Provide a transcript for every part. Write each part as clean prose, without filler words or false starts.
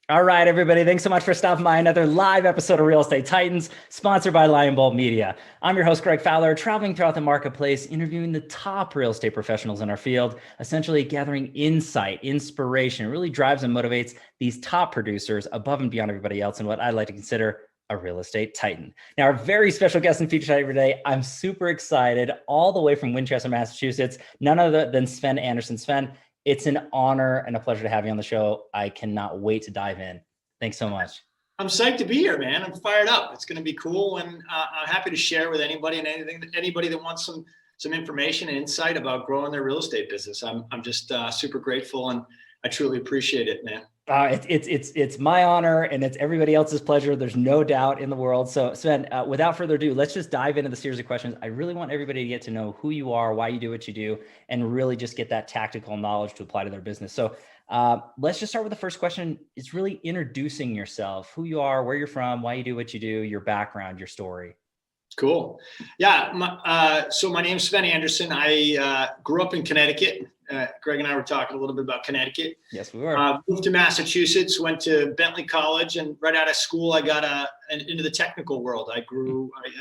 All right, everybody. Thanks so much for stopping by another live episode of Real Estate Titans, sponsored by Lion Bolt Media. I'm your host, Greg Fowler, traveling throughout the marketplace, interviewing the top real estate professionals in our field, essentially gathering insight, inspiration. It really drives and motivates these top producers above and beyond everybody else in what I like to consider a real estate titan. Now, our very special guest and feature today, I'm super excited, all the way from Winchester, Massachusetts, none other than Sven Andersen. Sven, it's an honor and a pleasure to have you on the show. I cannot wait to dive in. Thanks so much. I'm psyched to be here, man. I'm fired up. It's going to be cool, and I'm happy to share with anybody and anybody that wants some information and insight about growing their real estate business. I'm just super grateful, and I truly appreciate it, man. It's my honor, and it's everybody else's pleasure. There's no doubt in the world. So Sven, without further ado, let's just dive into the series of questions. I really want everybody to get to know who you are, why you do what you do, and really just get that tactical knowledge to apply to their business. So let's just start with the first question. It's really introducing yourself, who you are, where you're from, why you do what you do, your background, your story. Cool. Yeah. So my name's Sven Andersen. I grew up in Connecticut. Greg and I were talking a little bit about Connecticut. Yes, we were. Moved to Massachusetts, went to Bentley College, and right out of school, I got into the technical world. I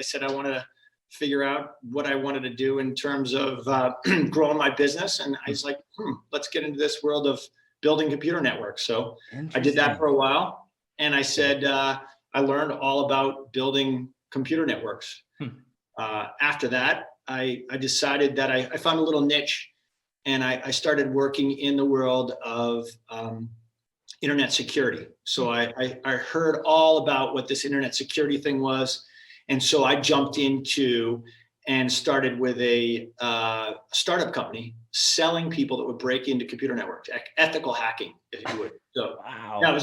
said I wanted to figure out what I wanted to do in terms of growing my business. And I was like, let's get into this world of building computer networks. So I did that for a while. And I said, I learned all about building computer networks. After that, I decided that I found a little niche, and I started working in the world of internet security. So I heard all about what this internet security thing was. And so I jumped into and started with a startup company selling people that would break into computer networks, ethical hacking, if you would. So wow. Yeah, it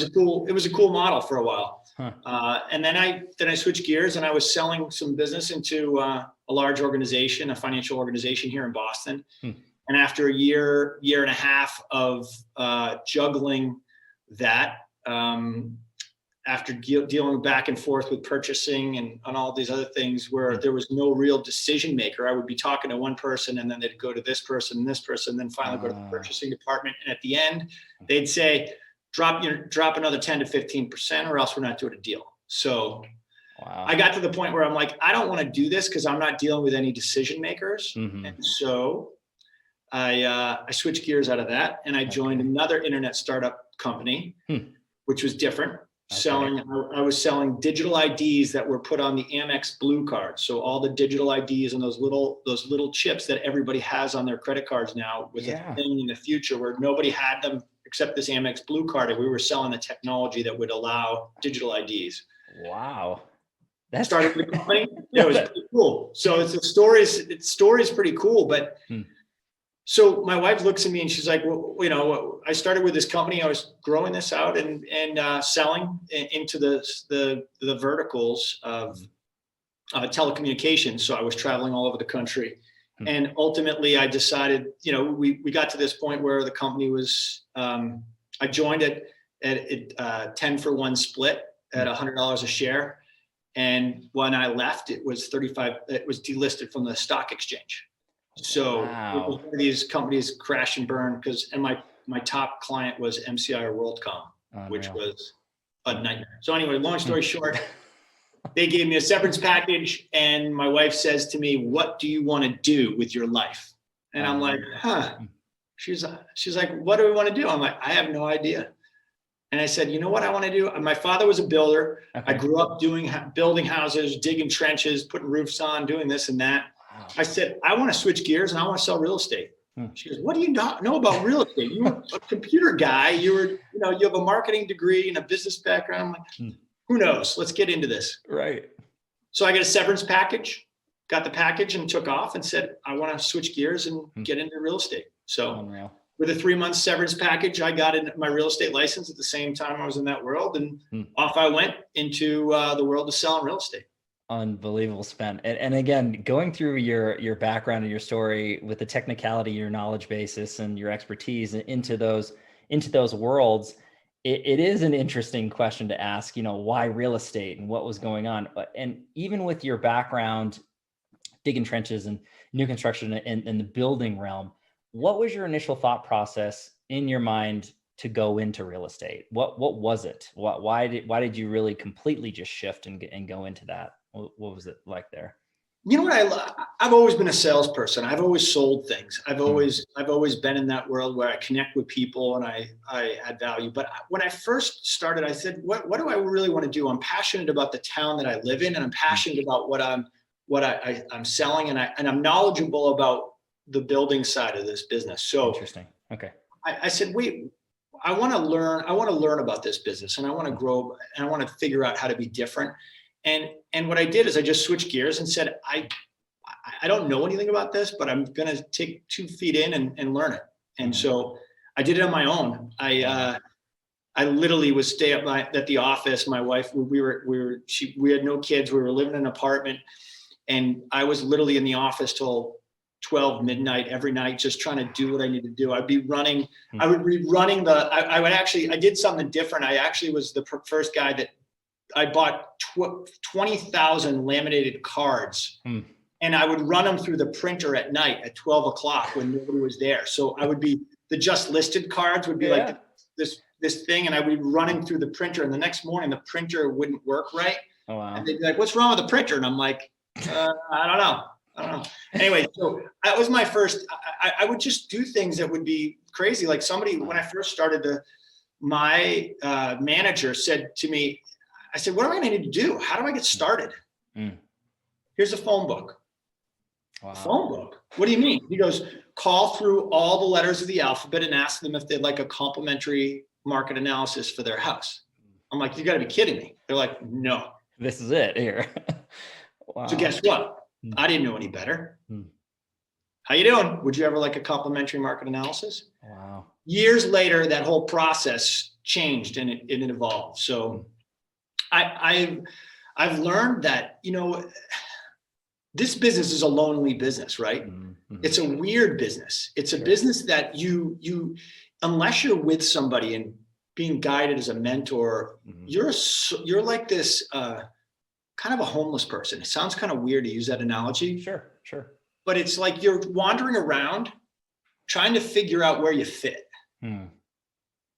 was a cool model for a while. And then I switched gears, and I was selling some business into a large organization, a financial organization here in Boston. And after a year and a half of juggling that, after dealing back and forth with purchasing and on all these other things where there was no real decision maker, I would be talking to one person, and then they'd go to this person and this person, and then finally go to the purchasing department. And at the end, they'd say, drop another 10 to 15%, or else we're not doing a deal. So wow. I got to the point where I'm like, I don't want to do this because I'm not dealing with any decision makers. And so I switched gears out of that, and I joined another internet startup company, which was different. I was selling digital IDs that were put on the Amex Blue card. So all the digital IDs and those little chips that everybody has on their credit cards now, was a thing in the future where nobody had them except this Amex Blue card, and we were selling the technology that would allow digital IDs. Wow. That started the company. Yeah, it was pretty cool. So the story's pretty cool, but so my wife looks at me and she's like, well, I started with this company. I was growing this out and selling into the verticals of telecommunications. So I was traveling all over the country. And ultimately I decided, we got to this point where the company was, I joined it at 10 for 1 split at $100 a share. And when I left, it was delisted from the stock exchange. So it was one of these companies crash and burn and my top client was MCI or WorldCom, which was a nightmare. So anyway, long story short, they gave me a severance package, and my wife says to me, "What do you want to do with your life?" And I'm like, She's like, "What do we want to do?" I'm like, "I have no idea." And I said, "You know what I want to do?" My father was a builder. I grew up building houses, digging trenches, putting roofs on, doing this and that. I said, I want to switch gears and I want to sell real estate. She goes, "What do you not know about real estate? You're a computer guy. You have a marketing degree and a business background." I'm like, who knows? Let's get into this. Right. So I got a severance package, got the package, and took off and said, I want to switch gears and get into real estate. So with a 3-month severance package, I got my real estate license at the same time I was in that world. And off I went into the world of selling real estate. Unbelievable, Sven. And again, going through your background and your story with the technicality, your knowledge basis and your expertise into those worlds, it is an interesting question to ask, why real estate and what was going on. And even with your background, digging trenches and new construction and the building realm, what was your initial thought process in your mind to go into real estate? What was it? Why did you really completely just shift and go into that? What was it like there? You know what I've always been a salesperson. I've always sold things. I've always been in that world where I connect with people and I add value. But when I first started, I said, what do I really want to do? I'm passionate about the town that I live in, and I'm passionate about what I'm selling, and I'm knowledgeable about the building side of this business. So interesting. Okay. I said, wait, I want to learn about this business, and I want to grow, and I want to figure out how to be different. And what I did is I just switched gears and said, I don't know anything about this, but I'm going to take 2 feet in and learn it. And so I did it on my own. I literally would stay at the office. My wife, we had no kids. We were living in an apartment, and I was literally in the office till 12 midnight every night, just trying to do what I needed to do. I'd be running. I would be running I did something different. I actually was the first guy that I bought 20,000 laminated cards, and I would run them through the printer at night at 12 o'clock when nobody was there. So I would be, the just listed cards would be like this thing, and I would be running through the printer, and the next morning the printer wouldn't work right. Oh, wow. And they'd be like, what's wrong with the printer? And I'm like, I don't know. Anyway, so that was my first, I would just do things that would be crazy. Like when I first started, my manager said to me, I said, what am I going to need to do? How do I get started? Here's a phone book. Wow. Phone book? What do you mean? He goes, call through all the letters of the alphabet and ask them if they'd like a complimentary market analysis for their house. I'm like, you got to be kidding me. They're like, no. This is it here. Wow. So guess what? I didn't know any better. How you doing? Would you ever like a complimentary market analysis? Wow. Years later, that whole process changed and it evolved. So I've learned that, this business is a lonely business, right? It's a weird business. It's a business that you unless you're with somebody and being guided as a mentor, you're like this kind of a homeless person. It sounds kind of weird to use that analogy. Sure. But it's like you're wandering around trying to figure out where you fit.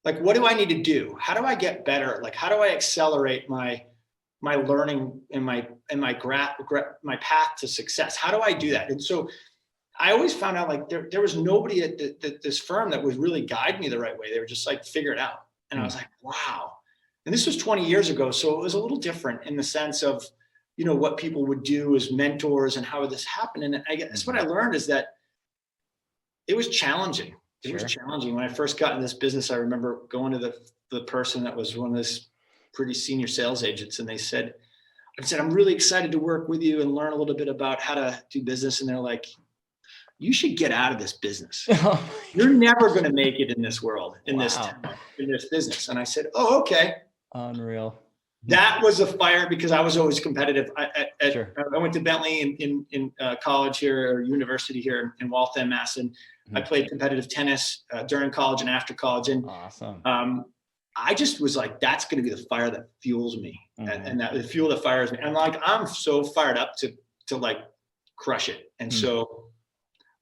Like, what do I need to do? How do I get better? Like, how do I accelerate my learning and my path to success? How do I do that? And so I always found out like there was nobody at this firm that would really guide me the right way. They were just like, figure it out. And I was like, wow. And this was 20 years ago. So it was a little different in the sense of, what people would do as mentors and how this happened. And I guess what I learned is that it was challenging. It was challenging. When I first got in this business, I remember going to the person that was one of this pretty senior sales agents. And I said, I'm really excited to work with you and learn a little bit about how to do business. And they're like, you should get out of this business. You're never going to make it in this world, in this town, in this business. And I said, oh, okay. Unreal. That was a fire because I was always competitive. I went to Bentley in college here, or university here in Waltham, Mass. And I played competitive tennis during college and after college. And awesome. I just was like, that's going to be the fire that fuels me, and that the fuel that fires me. And like, I'm so fired up to like crush it. And so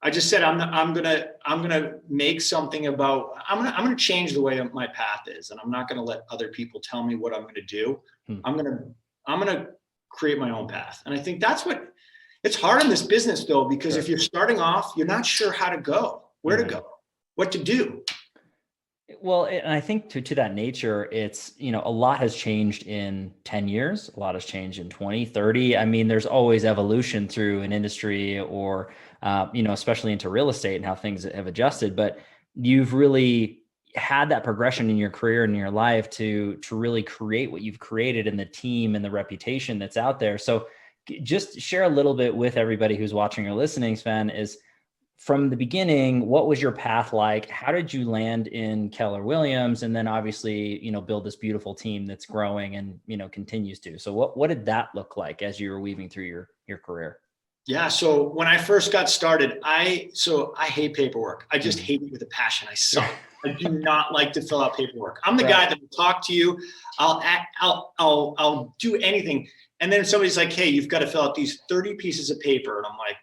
I just said, I'm gonna make something about. I'm gonna change the way my path is, and I'm not gonna let other people tell me what I'm gonna do. I'm gonna create my own path. And I think that's what. It's hard in this business though, because if you're starting off, you're not sure how to go, where to go, what to do. Well, and I think to that nature, it's, a lot has changed in 10 years. A lot has changed in 20, 30. I mean, there's always evolution through an industry or, especially into real estate and how things have adjusted. But you've really had that progression in your career and in your life to really create what you've created in the team and the reputation that's out there. So just share a little bit with everybody who's watching or listening, Sven, is from the beginning, what was your path like? How did you land in Keller Williams? And then obviously, build this beautiful team that's growing and, continues to. So what did that look like as you were weaving through your career? Yeah. So when I first got started, I hate paperwork. I just hate it with a passion. I suck. I do not like to fill out paperwork. I'm the guy that will talk to you. I'll do anything. And then somebody's like, hey, you've got to fill out these 30 pieces of paper. And I'm like,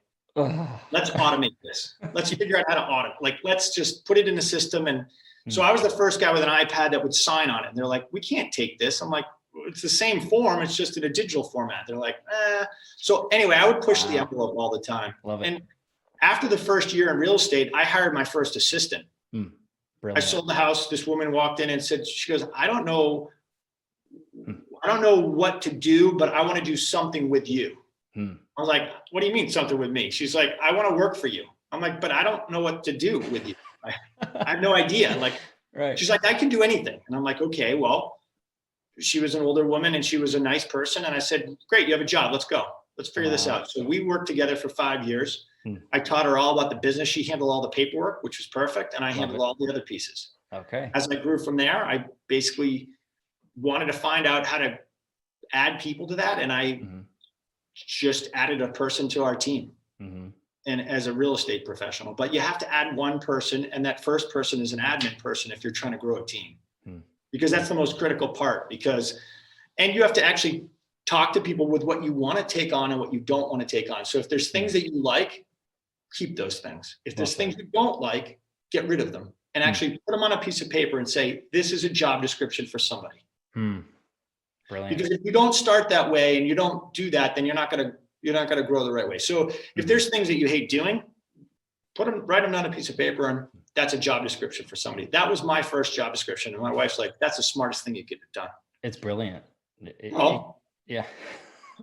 let's automate this. Let's figure out how to audit. Like, let's just put it in the system. And So I was the first guy with an iPad that would sign on it. And they're like, we can't take this. I'm like, it's the same form. It's just in a digital format. They're like, eh. So anyway, I would push the envelope all the time. Love it. And after the first year in real estate, I hired my first assistant. I sold the house. This woman walked in and said, she goes, I don't know what to do, but I want to do something with you. I was like, what do you mean something with me? She's like, I want to work for you. I'm like, but I don't know what to do with you. I have no idea. Like, she's like, I can do anything. And I'm like, okay, well, she was an older woman and she was a nice person. And I said, great, you have a job. Let's go. Let's figure this out. So we worked together for 5 years. I taught her all about the business. She handled all the paperwork, which was perfect. And I handled all the other pieces. Okay. As I grew from there, I basically wanted to find out how to add people to that. And I just added a person to our team. And as a real estate professional, but you have to add one person, and that first person is an admin person if you're trying to grow a team, because that's the most critical part. And you have to actually talk to people with what you want to take on and what you don't want to take on. So if there's things that you like, keep those things. If there's things you don't like, get rid of them and actually put them on a piece of paper and say, this is a job description for somebody. Brilliant. Because if you don't start that way and you don't do that, then you're not going to grow the right way. So if there's things that you hate doing, write them on a piece of paper, and that's a job description for somebody. That was my first job description. And my wife's like, that's the smartest thing you could have done. It's brilliant. Yeah.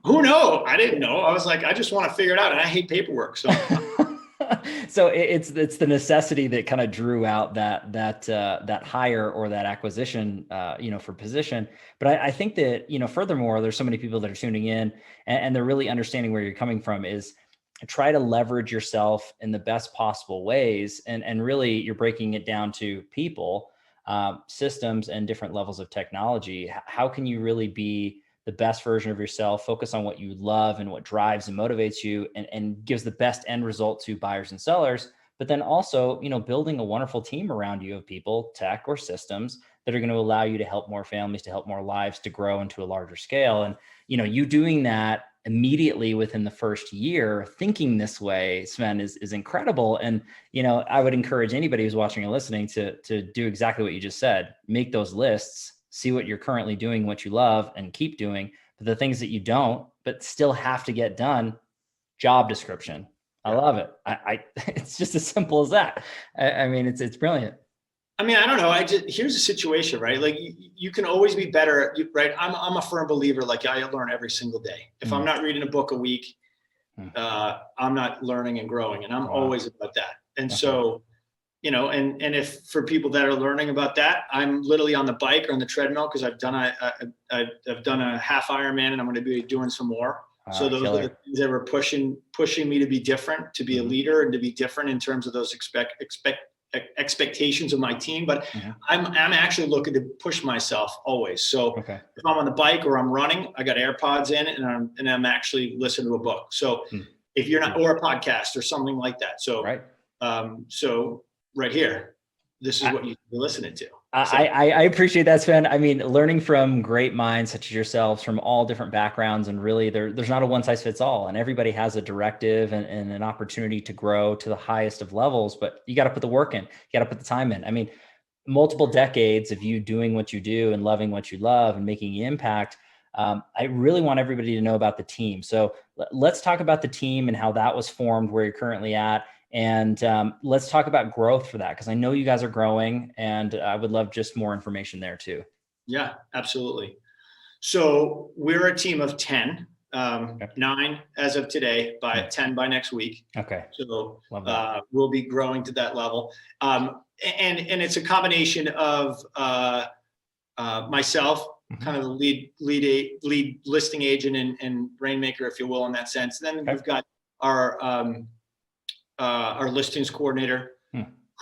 Who knows? I didn't know. I was like, I just want to figure it out. And I hate paperwork. So so it's the necessity that kind of drew out that hire or that acquisition, for position. But I think that, furthermore, there's so many people that are tuning in and they're really understanding where you're coming from is try to leverage yourself in the best possible ways. And really you're breaking it down to people, systems, and different levels of technology. How can you really be the best version of yourself, focus on what you love and what drives and motivates you and gives the best end result to buyers and sellers, but then also, building a wonderful team around you of people, tech or systems that are going to allow you to help more families, to help more lives, to grow into a larger scale. And, you doing that immediately within the first year, thinking this way, Sven, is incredible. And, I would encourage anybody who's watching or listening to do exactly what you just said, make those lists, see what you're currently doing, what you love, and keep doing. But the things that you don't, but still have to get done, job description. I love it. It's just as simple as that. I mean, it's brilliant. I mean, I don't know. Here's a situation, right? Like you can always be better, right? I'm a firm believer. Like I learn every single day. If I'm not reading a book a week, I'm not learning and growing, and I'm always about that. And so, and if for people that are learning about that, I'm literally on the bike or on the treadmill because I've done a half Ironman and I'm going to be doing some more. So those are the things that were pushing me to be different, to be a leader, and to be different in terms of those expectations of my team. But I'm actually looking to push myself always. So if I'm on the bike or I'm running, I got AirPods in and I'm actually listening to a book. So if you're not, or a podcast or something like that. So, so right here, this is what you should be listening to. I appreciate that, Sven. I mean, learning from great minds such as yourselves from all different backgrounds, and really there's not a one size fits all, and everybody has a directive and an opportunity to grow to the highest of levels, but you got to put the work in, you got to put the time in. I mean, multiple decades of you doing what you do and loving what you love and making an impact. I really want everybody to know about the team. So let's talk about the team and how that was formed, where you're currently at. And let's talk about growth for that, because I know you guys are growing, and I would love just more information there too. Yeah, absolutely. So we're a team of 10, 9 as of today, by 10 by next week. Okay. So we'll be growing to that level. And it's a combination of myself, kind of the lead listing agent and rainmaker, if you will, in that sense. And then we've got our listings coordinator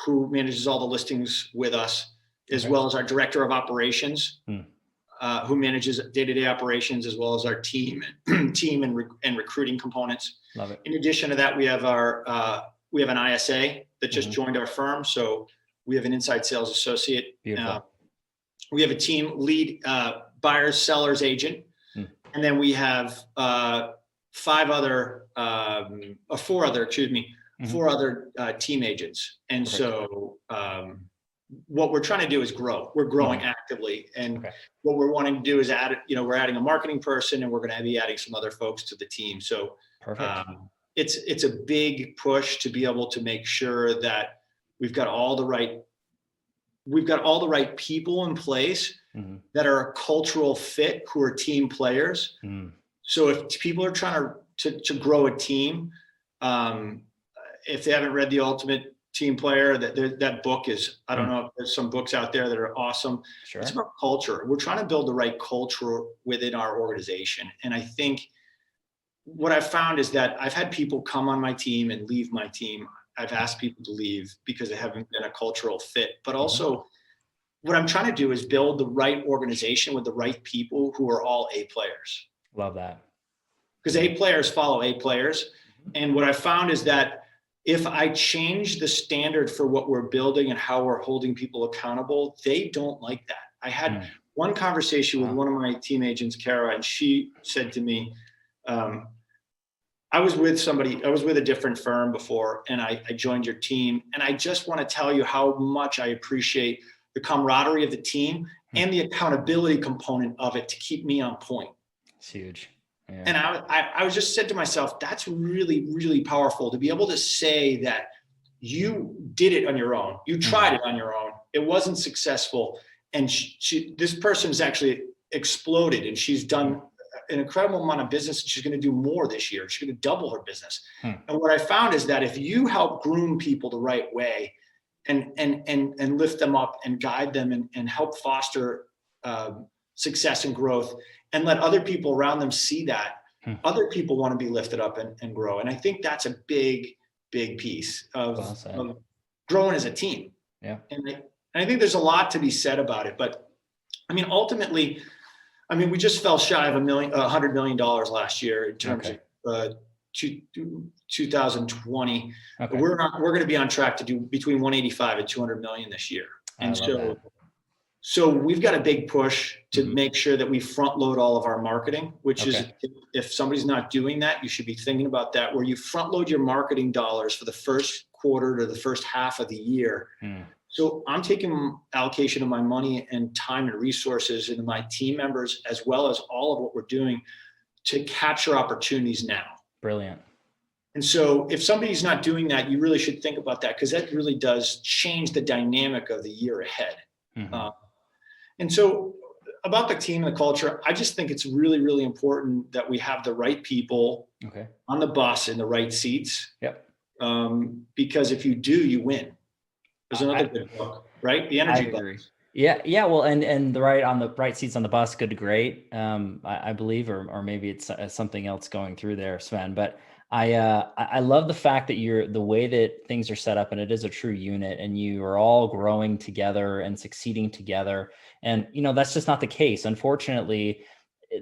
who manages all the listings with us, as well as our director of operations, who manages day-to-day operations, as well as our team and recruiting components. Love it. In addition to that, we have we have an ISA that just joined our firm. So we have an inside sales associate. Beautiful. We have a team lead buyers, sellers agent. And then we have four other team agents. And so what we're trying to do is grow. We're growing actively. And Okay. what we're wanting to do is add, we're adding a marketing person, and we're going to be adding some other folks to the team. So Perfect. It's a big push to be able to make sure that we've got all the right people in place that are a cultural fit, who are team players. So if people are trying to grow a team, if they haven't read The Ultimate Team Player, that book is, I don't know if there's some books out there that are awesome. Sure. It's about culture. We're trying to build the right culture within our organization. And I think what I've found is that I've had people come on my team and leave my team. I've asked people to leave because they haven't been a cultural fit, but also what I'm trying to do is build the right organization with the right people who are all A players. Love that. Because A players follow A players. And what I found is that if I change the standard for what we're building and how we're holding people accountable, they don't like that. I had one conversation with one of my team agents, Kara, and she said to me, I was with a different firm before, and I joined your team. And I just want to tell you how much I appreciate the camaraderie of the team and the accountability component of it to keep me on point. It's huge. Yeah. And I was just said to myself, that's really, really powerful to be able to say that you did it on your own. You tried it on your own. It wasn't successful. And this person's actually exploded, and she's done an incredible amount of business. She's going to do more this year. She's going to double her business. And what I found is that if you help groom people the right way and lift them up and guide them and help foster success and growth, and let other people around them see that, other people want to be lifted up and grow. And I think that's a big, big piece of growing as a team. Yeah. And I think there's a lot to be said about it. But I mean, ultimately, we just fell shy of $100 million last year in terms of 2020. Okay. We're going to be on track to do between 185 and 200 million this year. And so we've got a big push to make sure that we front load all of our marketing, which is, if somebody's not doing that, you should be thinking about that, where you front load your marketing dollars for the first quarter to the first half of the year. So I'm taking allocation of my money and time and resources into my team members, as well as all of what we're doing to capture opportunities now. Brilliant. And so if somebody's not doing that, you really should think about that, because that really does change the dynamic of the year ahead. And so about the team and the culture, I just think it's really, really important that we have the right people on the bus in the right seats. Because if you do, you win. There's another good book, right? The Energy Bus. Yeah. Well, and the right seats on the bus, good to great. I believe, or maybe it's something else going through there, Sven. But I love the fact that the way that things are set up, and it is a true unit, and you are all growing together and succeeding together. And, that's just not the case. Unfortunately,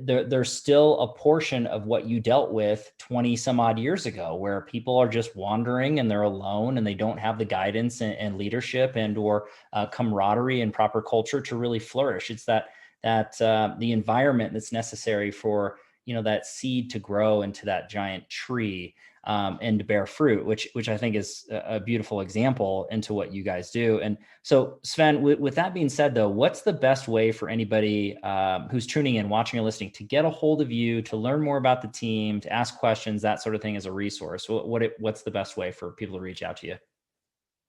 there's still a portion of what you dealt with 20 some odd years ago, where people are just wandering and they're alone and they don't have the guidance and leadership or camaraderie and proper culture to really flourish. It's that the environment that's necessary for that seed to grow into that giant tree and to bear fruit, which I think is a beautiful example into what you guys do. And so, Sven, with that being said, though, what's the best way for anybody who's tuning in, watching or listening, to get a hold of you, to learn more about the team, to ask questions, that sort of thing, as a resource? What's the best way for people to reach out to you?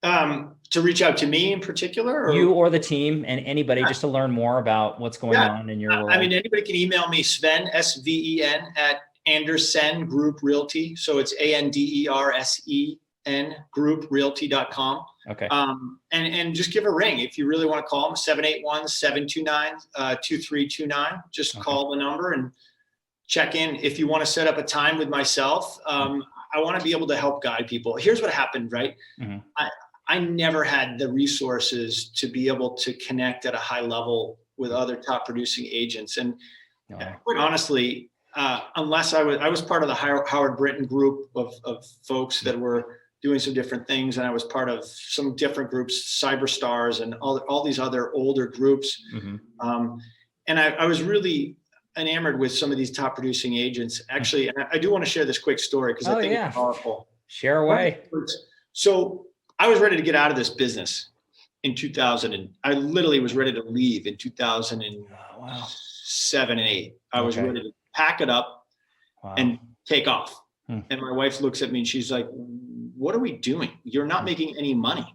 To reach out to me in particular? You or the team, and anybody, just to learn more about what's going on in your world. Anybody can email me, Sven, SVEN, at Andersen Group Realty. So it's ANDERSEN grouprealty.com. Okay. And just give a ring. If you really want to call them, 781-729-2329. Just call the number and check in. If you want to set up a time with myself, I want to be able to help guide people. Here's what happened, right? I never had the resources to be able to connect at a high level with other top producing agents. And quite honestly, unless I was part of the Howard Brinton group of folks that were doing some different things, and I was part of some different groups, Cyberstars and all these other older groups. And I was really enamored with some of these top producing agents. Actually, and I do want to share this quick story because I think it's powerful. Share away. So I was ready to get out of this business, in 2000, and I literally was ready to leave in 2007 Wow. and 8. I was ready to pack it up and take off. And my wife looks at me and she's like, what are we doing? You're not making any money.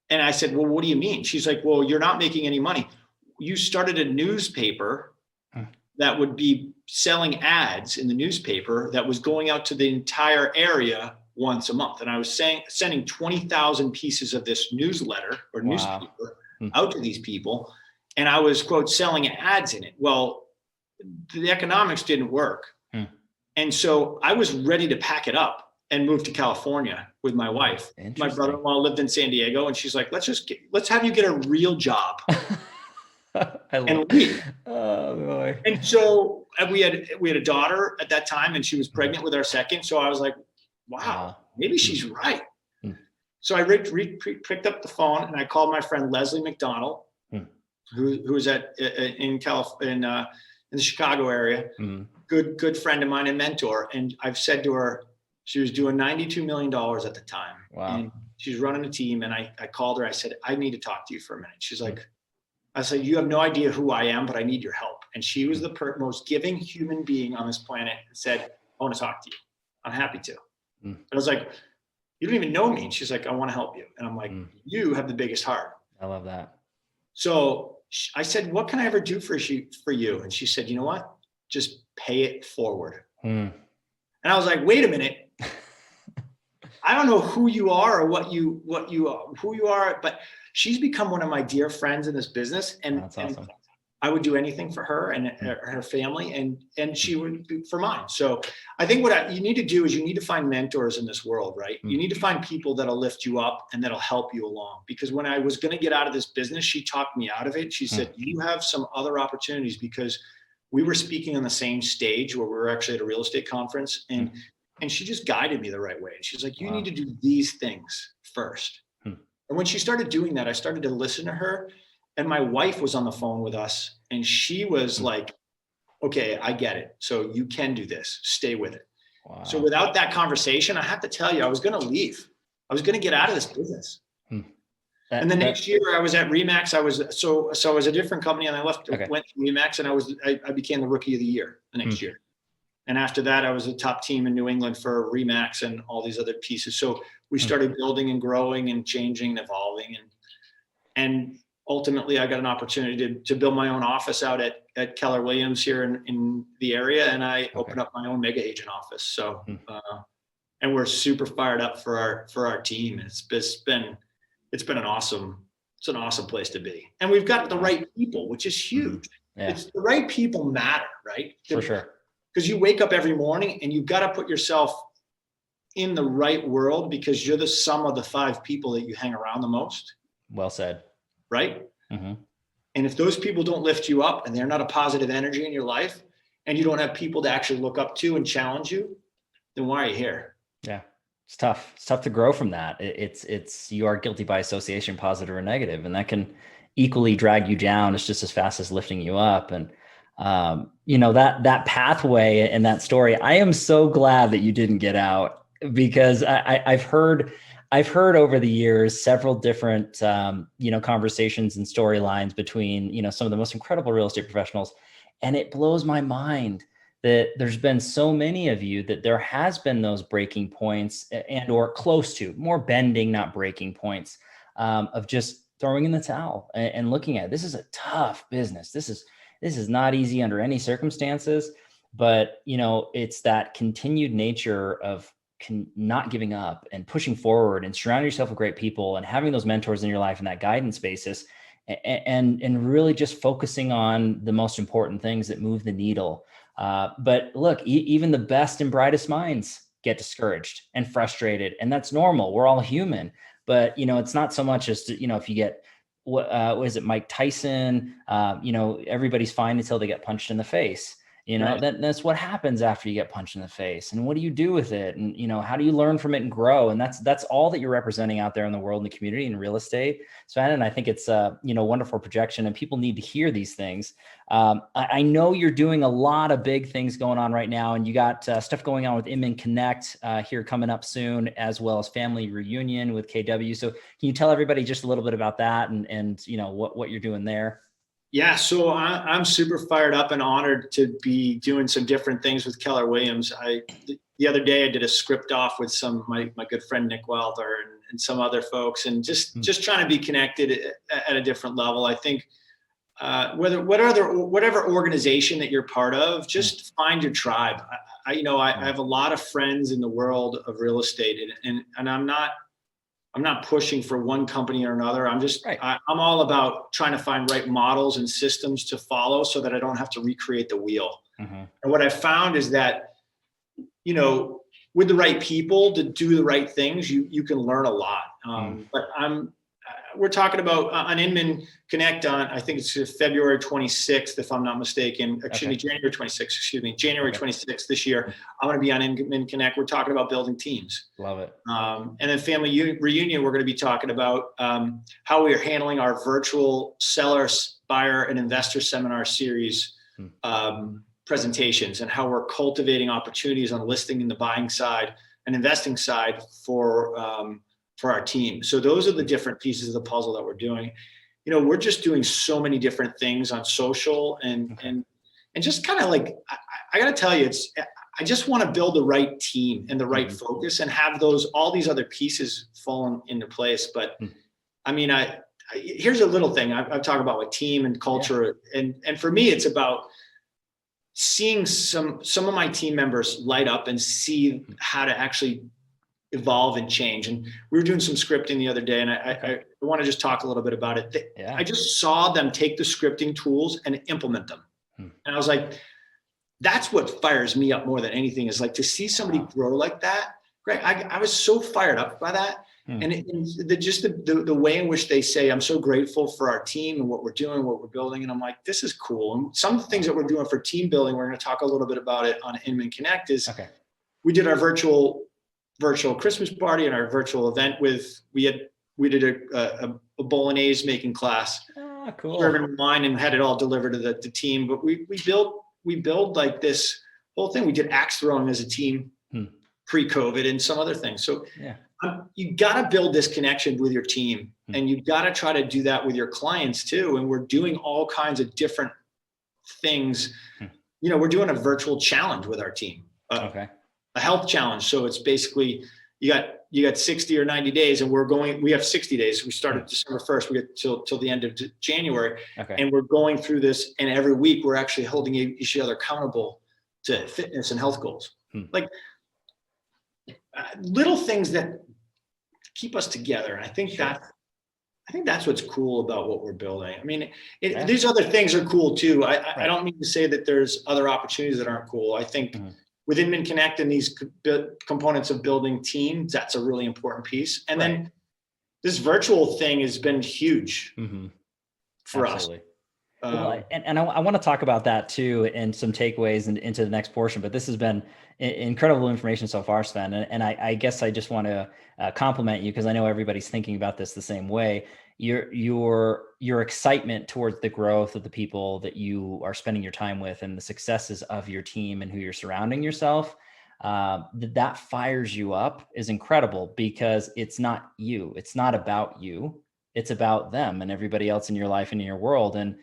And I said, well, what do you mean? She's like, well, you're not making any money. You started a newspaper that would be selling ads in the newspaper that was going out to the entire area once a month. And I was sending 20,000 pieces of this newsletter or newspaper out to these people. And I was, quote, selling ads in it. Well, the economics didn't work. And so I was ready to pack it up and move to California with my wife. My brother-in-law lived in San Diego, and she's like, let's have you get a real job. And leave. Oh boy. And so we had a daughter at that time, and she was pregnant with our second. So I was like, wow, maybe she's right. So I picked up the phone and I called my friend Leslie McDonald, who was in the Chicago area. Good friend of mine and mentor. And I've said to her, she was doing $92 million at the time. Wow. And she's running a team. And I called her. I said, I need to talk to you for a minute. She's like, I said, you have no idea who I am, but I need your help. And she was the most giving human being on this planet, and said, I want to talk to you. I'm happy to. And I was like, you don't even know me. And she's like, I want to help you. And I'm like, you have the biggest heart. I love that. So I said, what can I ever do for you? And she said, you know what? Just pay it forward. And I was like, wait a minute. I don't know who you are or who you are, but she's become one of my dear friends in this business. And, that's awesome. And I would do anything for her and her family, and she would do for mine. So I think you need to do is you need to find mentors in this world, right? You need to find people that'll lift you up and that'll help you along. Because when I was going to get out of this business, she talked me out of it. She said, you have some other opportunities, because we were speaking on the same stage where we were actually at a real estate conference, and she just guided me the right way. And she's like, you need to do these things first. And when she started doing that, I started to listen to her. And my wife was on the phone with us, and she was like, okay, I get it. So you can do this. Stay with it. Wow. So without that conversation, I have to tell you, I was going to leave. I was going to get out of this business. And the next year I was at Remax. I was a different company, and I went to Remax, and I became the rookie of the year the next year. And after that, I was a top team in New England for Remax and all these other pieces. So we started building and growing and changing and evolving. And ultimately, I got an opportunity to build my own office out at Keller Williams here in the area. And I opened up my own mega agent office. So, and we're super fired up for our team. And it's been an awesome place to be. And we've got the right people, which is huge. It's the right people matter, right? For sure. Because you wake up every morning and you've got to put yourself in the right world, because you're the sum of the 5 people that you hang around the most. Well said. Right? And if those people don't lift you up and they're not a positive energy in your life, and you don't have people to actually look up to and challenge you, then why are you here? Yeah. It's tough. It's tough to grow from that. It's you are guilty by association, positive or negative, and that can equally drag you down. It's just as fast as lifting you up. And that pathway and that story, I am so glad that you didn't get out, because I've heard over the years several different conversations and storylines between some of the most incredible real estate professionals, and it blows my mind that there's been so many of you that there has been those breaking points and or close to, more bending, not breaking points, of just throwing in the towel and looking at it. This is a tough business. This is not easy under any circumstances, but it's that continued nature of not giving up and pushing forward and surrounding yourself with great people and having those mentors in your life and that guidance basis, and really just focusing on the most important things that move the needle. But look, even the best and brightest minds get discouraged and frustrated, and that's normal. We're all human, but it's not so much as to, if you get, what is it, Mike Tyson, everybody's fine until they get punched in the face. Right. That's what happens after you get punched in the face. And what do you do with it? And, how do you learn from it and grow? And that's all that you're representing out there in the world, in the community, in real estate. Sven, and I think it's a, wonderful projection, and people need to hear these things. I know you're doing a lot of big things going on right now, and you got stuff going on with Inman Connect here coming up soon, as well as Family Reunion with KW. So can you tell everybody just a little bit about that and what you're doing there? Yeah, so I'm super fired up and honored to be doing some different things with Keller Williams. The other day I did a script off with my good friend Nick Wilder and some other folks, and just trying to be connected at a different level. I think whatever organization that you're part of, just find your tribe. I have a lot of friends in the world of real estate, and I'm not pushing for one company or another. I'm just, right. I'm all about trying to find right models and systems to follow so that I don't have to recreate the wheel. Mm-hmm. And what I found is that, with the right people to do the right things, you can learn a lot. But we're talking about on Inman Connect on, I think it's February 26th, if I'm not mistaken. Actually, okay. January 26th this year. I'm going to be on Inman Connect. We're talking about building teams. Love it. And then Family Reunion, we're going to be talking about how we are handling our virtual seller, buyer, and investor seminar series presentations, and how we're cultivating opportunities on listing in the buying side and investing side for our team. So those are the different pieces of the puzzle that we're doing. We're just doing so many different things on social and just kind of like, I got to tell you, I just want to build the right team and the right focus and have all these other pieces fallen into place. But here's a little thing I've talked about with team and culture. Yeah. And for me, it's about seeing some of my team members light up and see how to actually evolve and change. And we were doing some scripting the other day, and I want to just talk a little bit about it. I just saw them take the scripting tools and implement them. And I was like, that's what fires me up more than anything, is like to see somebody grow like that. Greg, I was so fired up by that. And the way in which they say, I'm so grateful for our team and what we're doing, what we're building. And I'm like, this is cool. And some of the things that we're doing for team building, we're going to talk a little bit about it on Inman Connect, is we did our virtual Christmas party and our virtual event we did a bolognese making class, cool. serving wine, and had it all delivered to the team. But we build like this whole thing. We did axe throwing as a team pre-COVID and some other things. So you got to build this connection with your team, and you got to try to do that with your clients too. And we're doing all kinds of different things. We're doing a virtual challenge with our team. A health challenge. So it's basically you got 60 or 90 days, and we have 60 days. We started December 1st. We get till the end of January. And we're going through this, and every week we're actually holding each other accountable to fitness and health goals. Like little things that keep us together. And I think that's what's cool about what we're building. I mean, these other things are cool too. I don't mean to say that there's other opportunities that aren't cool. I think with Inman Connect and these components of building teams, that's a really important piece. And then this virtual thing has been huge for us. Well, and I want to talk about that too, and some takeaways into the next portion. But this has been incredible information so far, Sven. And I guess I just want to compliment you, because I know everybody's thinking about this the same way. Your excitement towards the growth of the people that you are spending your time with, and the successes of your team and who you're surrounding yourself, that fires you up, is incredible, because it's not you. It's not about you. It's about them and everybody else in your life and in your world. And,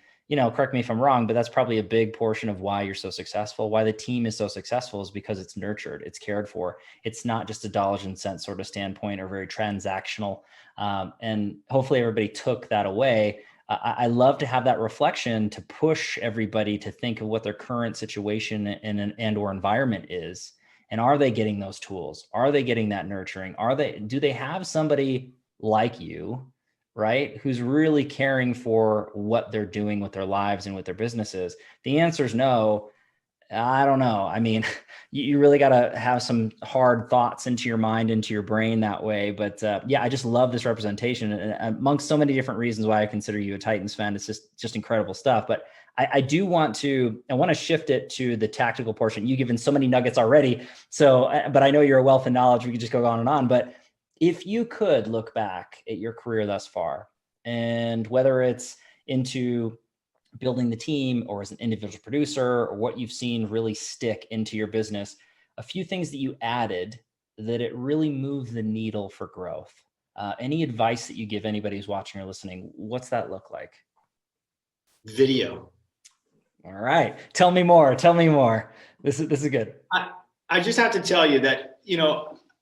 correct me if I'm wrong, but that's probably a big portion of why you're so successful, why the team is so successful, is because it's nurtured, it's cared for. It's not just a dollars and cents sort of standpoint, or very transactional. And hopefully everybody took that away. I love to have that reflection to push everybody to think of what their current situation and or environment is. And are they getting those tools? Are they getting that nurturing? Do they have somebody like you, right, who's really caring for what they're doing with their lives and with their businesses? The answer is no. I don't know. I mean, you really got to have some hard thoughts into your mind, into your brain that way. But yeah, I just love this representation, and amongst so many different reasons why I consider you a Titans fan. It's just incredible stuff. But I do want to shift it to the tactical portion. You've given so many nuggets already. So, but I know you're a wealth of knowledge. We could just go on and on. But if you could look back at your career thus far, and whether it's into building the team or as an individual producer, or what you've seen really stick into your business, a few things that you added that it really moved the needle for growth. Any advice that you give anybody who's watching or listening? What's that look like? Video. All right. Tell me more. Tell me more. This is good. I just have to tell you that,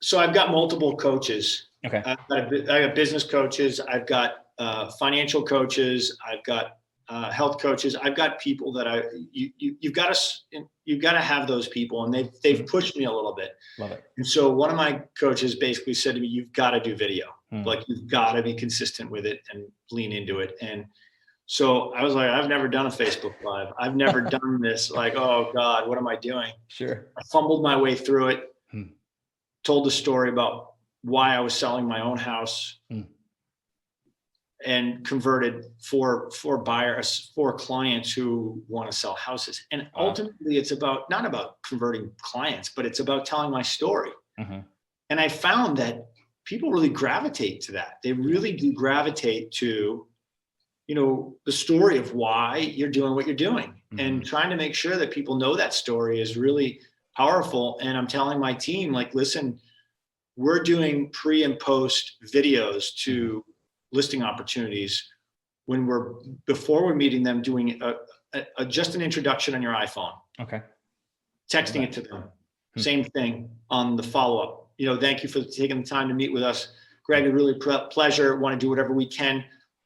so I've got multiple coaches. Okay. I got business coaches. I've got financial coaches. I've got health coaches. I've got people that you've got to have those people, and they've pushed me a little bit. Love it. And so one of my coaches basically said to me, "You've got to do video. Like, you've got to be consistent with it and lean into it." And so I was like, I've never done a Facebook Live. I've never done this. Like, oh God, what am I doing? Sure. I fumbled my way through it. Told the story about why I was selling my own house. And converted four buyers, 4 clients who want to sell houses. And ultimately it's not about converting clients, but it's about telling my story. And I found that people really gravitate to that. They really do gravitate to, the story of why you're doing what you're doing. And trying to make sure that people know that story is really powerful. And I'm telling my team, like, listen, we're doing pre and post videos to listing opportunities before we're meeting them, doing just an introduction on your iPhone. Okay. Texting it to them. Same thing on the follow-up. Thank you for taking the time to meet with us, Greg. A really pleasure. Want to do whatever we can.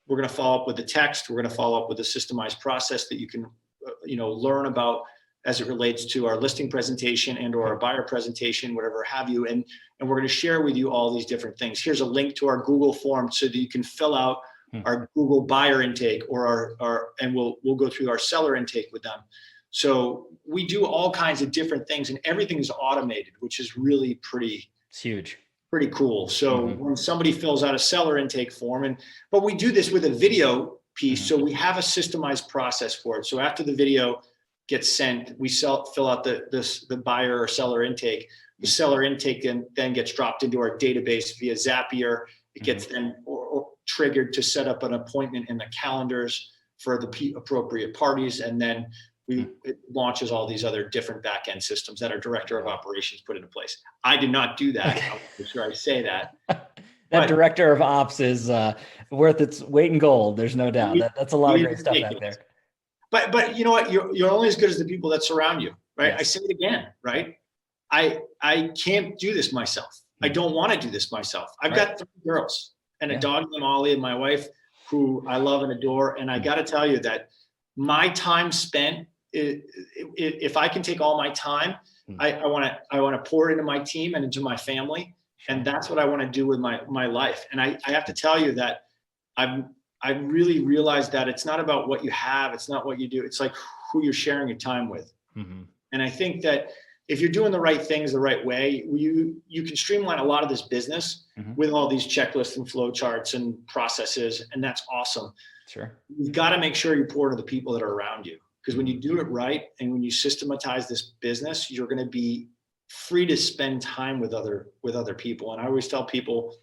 We're going to follow up with the text. We're going to follow up with a systemized process that you can, learn about as it relates to our listing presentation and or our buyer presentation, whatever have you. And we're going to share with you all these different things. Here's a link to our Google form so that you can fill out our Google buyer intake or and we'll go through our seller intake with them. So we do all kinds of different things, and everything is automated, which is really it's huge. Pretty cool. So when somebody fills out a seller intake form, but we do this with a video piece. So we have a systemized process for it. So after the video gets sent, we fill out the buyer or seller intake. The seller intake then gets dropped into our database via Zapier. It gets then or triggered to set up an appointment in the calendars for the appropriate parties. And then it launches all these other different back-end systems that our director of operations put into place. I did not do that. Okay. I'll make sure I say that. That director of ops is worth its weight in gold. There's no doubt. That's a lot of great stuff out there. But you know what? You're only as good as the people that surround you, right? Yes. I say it again, right? I can't do this myself. I don't want to do this myself. I've got 3 girls and a dog named Ollie, and my wife, who I love and adore. And I got to tell you that my time spent, if I can take all my time, I want to pour it into my team and into my family. And that's what I want to do with my life. And I have to tell you that I really realized that it's not about what you have. It's not what you do. It's like who you're sharing your time with. And I think that if you're doing the right things the right way, you can streamline a lot of this business with all these checklists and flow charts and processes. And that's awesome. Sure. You've got to make sure you pour to the people that are around you. Because when you do it right and when you systematize this business, you're going to be free to spend time with other people. And I always tell people,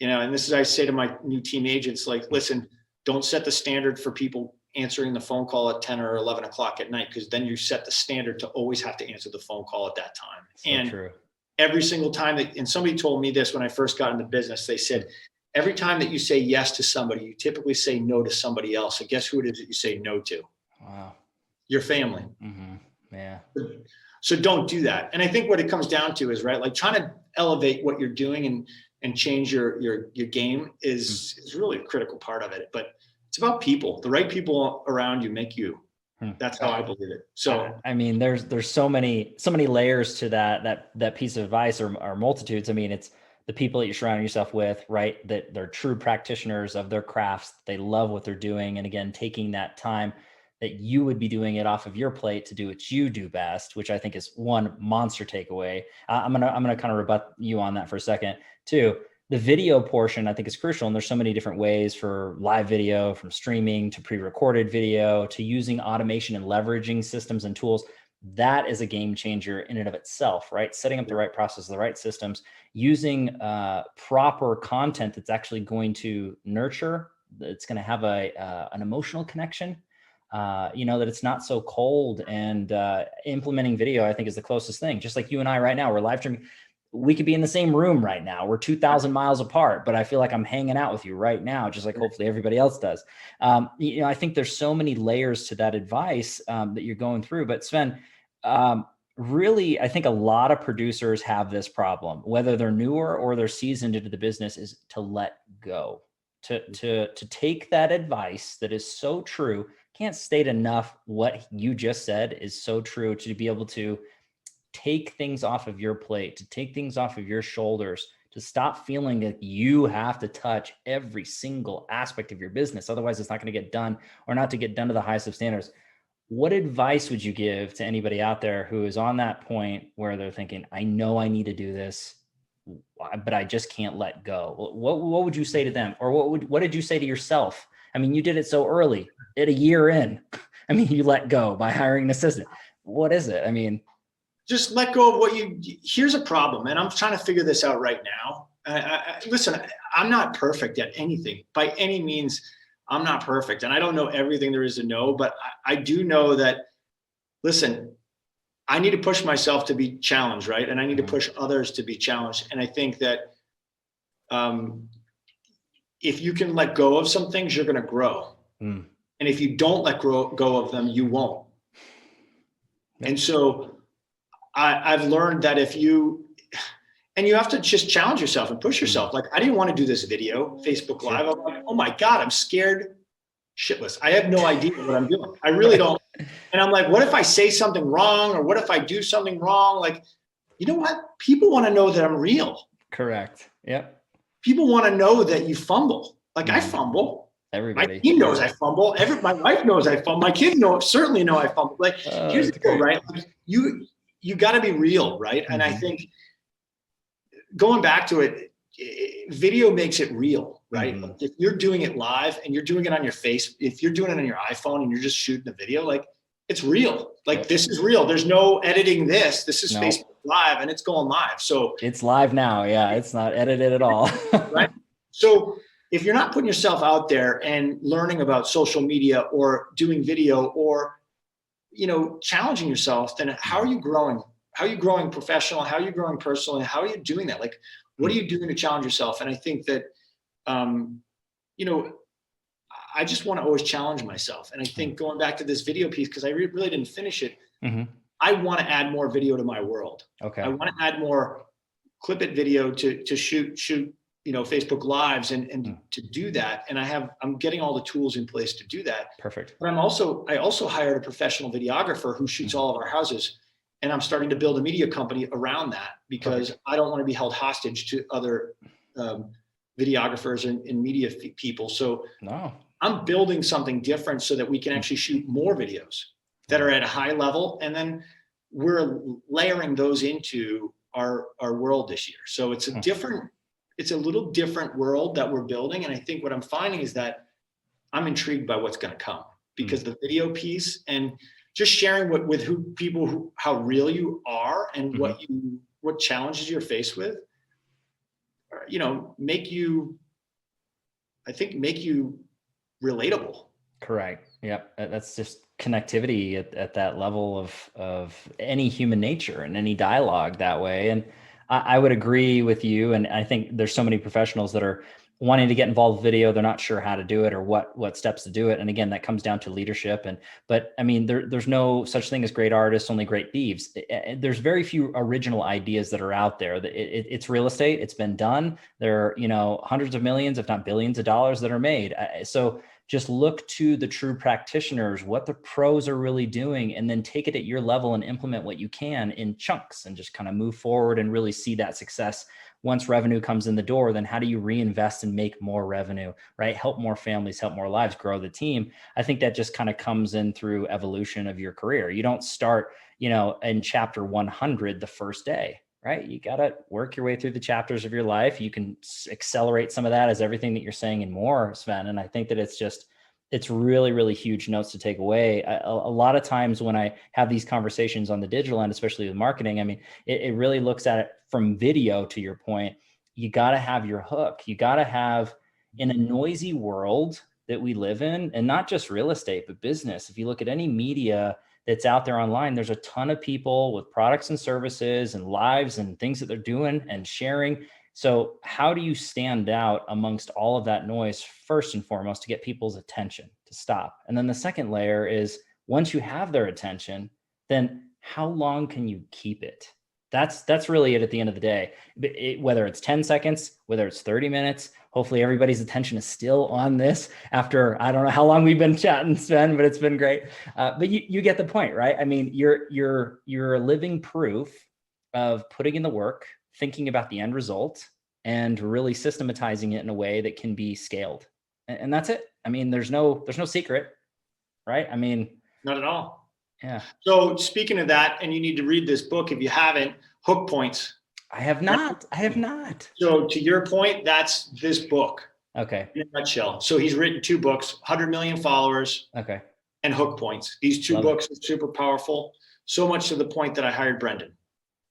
and this is, I say to my new team agents, like, listen, don't set the standard for people answering the phone call at 10 or 11 o'clock at night, because then you set the standard to always have to answer the phone call at that time. So and true. Every single time and somebody told me this when I first got into business, they said, every time that you say yes to somebody, you typically say no to somebody else. So guess who it is that you say no to? Wow. Your family. Yeah. So don't do that. And I think what it comes down to is, right, like trying to elevate what you're doing and change your game is really a critical part of it. But it's about people. The right people around you make you. That's how I believe it. So I mean, there's so many layers to that piece of advice, or multitudes. I mean, it's the people that you surround yourself with, right? That they're true practitioners of their crafts. They love what they're doing. And again, taking that time that you would be doing it off of your plate to do what you do best, which I think is one monster takeaway. I'm gonna kind of rebut you on that for a second. Two, the video portion I think is crucial, and there's so many different ways for live video, from streaming to pre-recorded video to using automation and leveraging systems and tools. That is a game changer in and of itself, right? Setting up the right process, the right systems, using proper content that's actually going to nurture, it's going to have an emotional connection, that it's not so cold, and implementing video, I think, is the closest thing. Just like you and I right now, we're live streaming. We could be in the same room right now. We're 2,000 miles apart, but I feel like I'm hanging out with you right now, just like hopefully everybody else does. I think there's so many layers to that advice that you're going through. But Sven, really, I think a lot of producers have this problem, whether they're newer or they're seasoned into the business, is to let go, to take that advice that is so true. Can't state enough what you just said is so true, to be able to take things off of your plate, to take things off of your shoulders, to stop feeling that you have to touch every single aspect of your business. Otherwise, it's not going to get done, or not to get done to the highest of standards. What advice would you give to anybody out there who is on that point where they're thinking, I know I need to do this, but I just can't let go? What would you say to them? Or what did you say to yourself? I mean, you did it so early, at a year in. I mean, you let go by hiring an assistant. What is it? I mean, just let go of here's a problem, and I'm trying to figure this out right now. Listen, I'm not perfect at anything by any means. I'm not perfect, and I don't know everything there is to know, but I do know that, listen, I need to push myself to be challenged, right? And I need to push others to be challenged. And I think that if you can let go of some things, you're going to grow. And if you don't let go of them, you won't. And so I've learned that you have to just challenge yourself and push yourself. Like, I didn't want to do this video, Facebook Live. I'm like, oh my God, I'm scared shitless. I have no idea what I'm doing. I really don't. And I'm like, what if I say something wrong? Or what if I do something wrong? Like, you know what? People want to know that I'm real. Correct. Yep. People want to know that you fumble. Like, I fumble. Everybody. My team knows I fumble. My wife knows I fumble. My kids certainly know I fumble. Like, here's the deal, right? Like, you got to be real, right? And I think, going back to it, video makes it real, right? If you're doing it live and you're doing it on your face, if you're doing it on your iPhone and you're just shooting a video, like, it's real. Like, this is real. There's no editing this. This is Facebook Live, and it's going live. So it's live now. Yeah. It's not edited at all. Right. So if you're not putting yourself out there and learning about social media or doing video or, challenging yourself, then how are you growing? How are you growing professional? How are you growing personally? How are you doing that? Like, what are you doing to challenge yourself? And I think that, I just want to always challenge myself. And I think, going back to this video piece, because I really didn't finish it, I want to add more video to my world. Okay. I want to add more clip it video to shoot, Facebook Lives and to do that. And I'm getting all the tools in place to do that. Perfect. But I also hired a professional videographer who shoots all of our houses. And I'm starting to build a media company around that, because I don't want to be held hostage to other videographers and media people. So I'm building something different so that we can actually shoot more videos that are at a high level. And then we're layering those into our world this year. So it's a little different world that we're building. And I think what I'm finding is that I'm intrigued by what's going to come, because the video piece and just sharing how real you are and what challenges you're faced with, make you relatable. Correct. Yep. That's just connectivity at that level of any human nature and any dialogue that way. And I would agree with you. And I think there's so many professionals that are wanting to get involved with video. They're not sure how to do it or what steps to do it. And again, that comes down to leadership. But I mean, there's no such thing as great artists, only great thieves. There's very few original ideas that are out there. It's real estate. It's been done. There are, hundreds of millions, if not billions of dollars that are made. So just look to the true practitioners, what the pros are really doing, and then take it at your level and implement what you can in chunks and just kind of move forward and really see that success. Once revenue comes in the door, then how do you reinvest and make more revenue, right? Help more families, help more lives, grow the team. I think that just kind of comes in through evolution of your career. You don't start, in chapter 100 the first day, right? You got to work your way through the chapters of your life. You can accelerate some of that as everything that you're saying and more, Sven. And I think that it's really, really huge notes to take away. A lot of times when I have these conversations on the digital end, especially with marketing, I mean, it really looks at it from video. To your point, you got to have your hook. You got to have, in a noisy world that we live in, and not just real estate, but business. If you look at any media that's out there online, there's a ton of people with products and services and lives and things that they're doing and sharing. So how do you stand out amongst all of that noise, first and foremost, to get people's attention to stop? And then the second layer is, once you have their attention, then how long can you keep it? That's really it at the end of the day. Whether it's 10 seconds, whether it's 30 minutes, hopefully everybody's attention is still on this after, I don't know how long we've been chatting, Sven, but it's been great. But you get the point, right? I mean, you're living proof of putting in the work, thinking about the end result, and really systematizing it in a way that can be scaled. And that's it. I mean, there's no secret, right? I mean, not at all. Yeah. So speaking of that, and you need to read this book if you haven't, Hook Points. I have not. So to your point, that's this book. Okay. In a nutshell. So he's written 2 books, 100 million followers. Okay. And Hook Points. These 2 books are super powerful. So much to the point that I hired Brendan.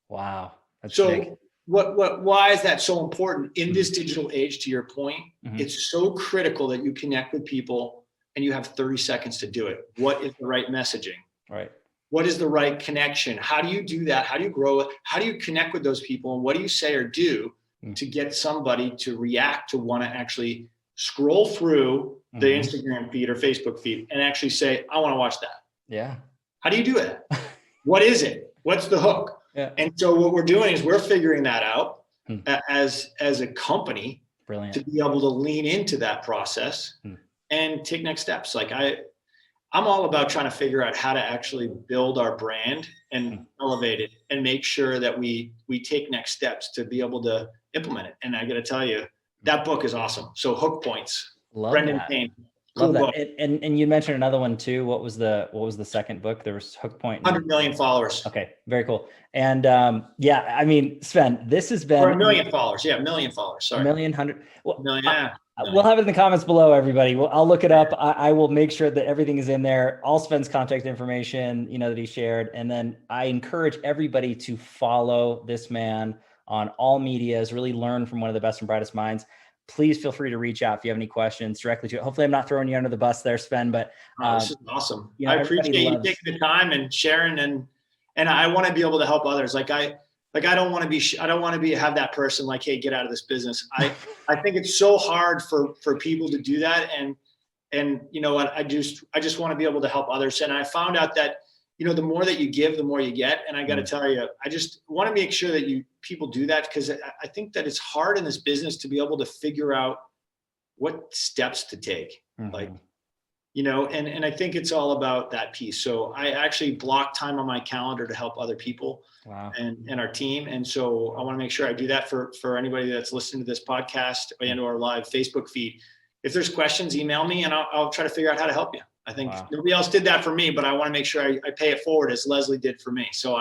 Wow. That's so big. Why is that so important in this digital age? To your point, it's so critical that you connect with people and you have 30 seconds to do it. What is the right messaging? Right. What is the right connection? How do you do that? How do you grow it? How do you connect with those people? And what do you say or do to get somebody to react, to want to actually scroll through the Instagram feed or Facebook feed and actually say, I want to watch that? Yeah. How do you do it? What is it? What's the hook? Yeah. And so what we're doing is we're figuring that out as a company. Brilliant. To be able to lean into that process and take next steps. Like I'm all about trying to figure out how to actually build our brand and elevate it and make sure that we take next steps to be able to implement it. And I got to tell you, that book is awesome. So Hook Points, Love Brendan that. Payne. Love that. And you mentioned another one too. What was the second book? There was Hook Point. 100 million followers. Okay. Very cool. And yeah, I mean, Sven, this has been. Or 1 million followers. Yeah, 1 million followers. Sorry. 1,000,000. Well, million, yeah. We'll have it in the comments below, everybody. I'll look it up. I will make sure that everything is in there. All Sven's contact information, that he shared. And then I encourage everybody to follow this man on all medias, really learn from one of the best and brightest minds. Please feel free to reach out if you have any questions directly to it. Hopefully I'm not throwing you under the bus there, Sven, but this is awesome. I appreciate you taking the time and sharing, and I want to be able to help others. I don't want to be have that person like, hey, get out of this business. I think it's so hard for people to do that. And you know what, I just want to be able to help others. And I found out that, the more that you give, the more you get. And I got to tell you, I just want to make sure that people do that, because I think that it's hard in this business to be able to figure out what steps to take. And I think it's all about that piece. So I actually block time on my calendar to help other people. Wow. and our team. And so I want to make sure I do that for anybody that's listening to this podcast and or live Facebook feed. If there's questions, email me and I'll try to figure out how to help you. I think nobody else did that for me, but I want to make sure I pay it forward as Leslie did for me. So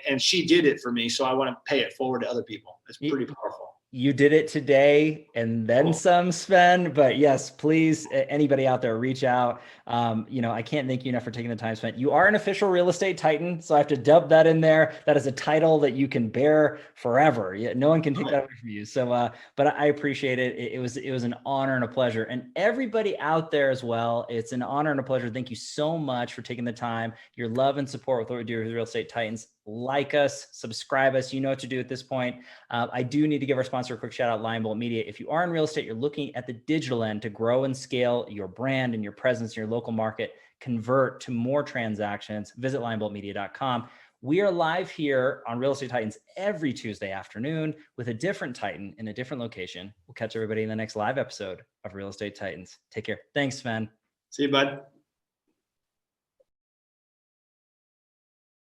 and she did it for me. So I want to pay it forward to other people. It's pretty powerful. You did it today and then some, Sven, but yes, please, anybody out there, reach out. I can't thank you enough for taking the time, Sven. You are an official real estate titan, so I have to dub that in there. That is a title that you can bear forever. No one can take that away from you. So, but I appreciate it. It was an honor and a pleasure. And everybody out there as well, it's an honor and a pleasure. Thank you so much for taking the time, your love and support with what we do with Real Estate Titans. Like us, subscribe us. You know what to do at this point. I do need to give our sponsor a quick shout out, Lion Bolt Media. If you are in real estate, you're looking at the digital end to grow and scale your brand and your presence in your local market, convert to more transactions, visit lionboltmedia.com. We are live here on Real Estate Titans every Tuesday afternoon with a different Titan in a different location. We'll catch everybody in the next live episode of Real Estate Titans. Take care. Thanks, Sven. See you, bud.